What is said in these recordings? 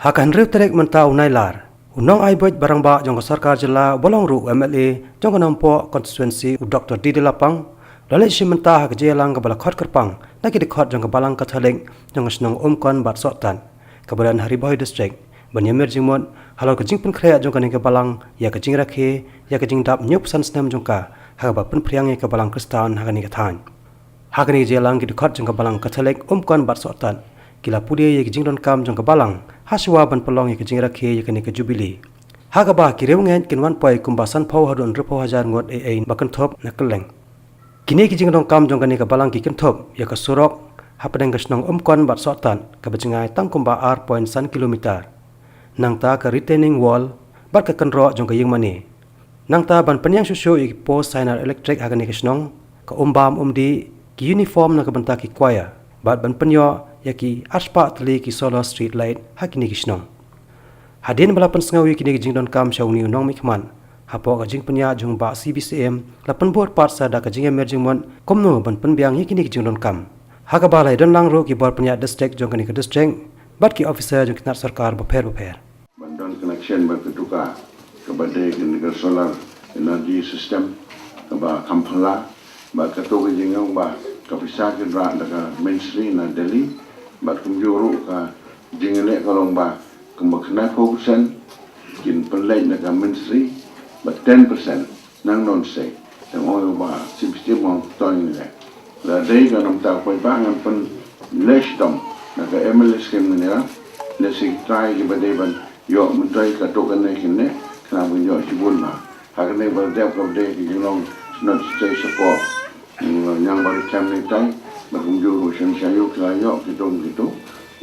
Hakan riu terek mentau nailar. Unong ai boj barang ba jong sarkar jela bolong ru MLA jong nampo constituency Dr. Didi Lapang lalit si mentah ke jelang ke balakot kerpang lagi dekot jong ke Balang Katholik jong senong umkon bat sotan kebadan Ri Bhoi district banyamir jingmon halau ke jingpun kreat jong ke Balang ya ke jing rakhe ya ke jing dap nyup san senam jong ka ha ba pun priang ke Balang Kristan ha ni kathan ha ni jelang ke dekot jong ke Balang Katholik umkon bat sotan kila pudi ya ke jingdonkam jong ke Balang haswa ban pelong ya ke jing rakhe ya ke ni ke jubili ha ka ba ki rewngen kin wan poi kumbasan phau hadon repo hajar ngot e bakan thop na keleng kini ki jingdonkam jong ke ni ke Balang ki kin thop ya ke surok ha padang kesnong umkon bat sotan ke bajingai tang kumba r san kilometer nang ta ke retaining wall bat ke kenro jong ke ying mani nang ta ban penyang susu i post signer electric ha ke ni kesnong ke umbam umdi ki uniform na ke benta ki kwaya bat ban penyo ya ki aspa tli ki solar street light ha ki ni kesnong hadin balapan sengawi kini jingdonkam shauni unong mikman hapo ka jing penya jong ba CBCM lapan bor part sa da ka jing emerging mon komno ban penbiang hi kini jingdonkam ha ka balai don lang ro ki bor penya district jong kini ke district bat ki officer jong kinat sarkar beper bandon connection ba ketuka ke badai kini ke solar energy system ke ba kampala ba ketuka jingong ba ka pisah ke dra da mainstream na Delhi bat kumjuru ka jingele kalong ba kena 4% kin pelai na ministry but 10% nang non say yang orang ba sistem mong toin ni la dei ga nam ta poi ba ngam pen lesh dom na ka MLS kem ni la le si try ki ba dei ban yo mun try ka to kan ne kin ne kana mun yo Shibun na ha ka ne ba de ko de ki long not stay support yang ba kem ni tai ba kum ju ru shen sha yo ka yo ki dong ki to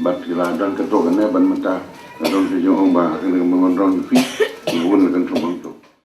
bat ki la dan ka to kan ne ban mata Adon si jong ba kena mengontrol fi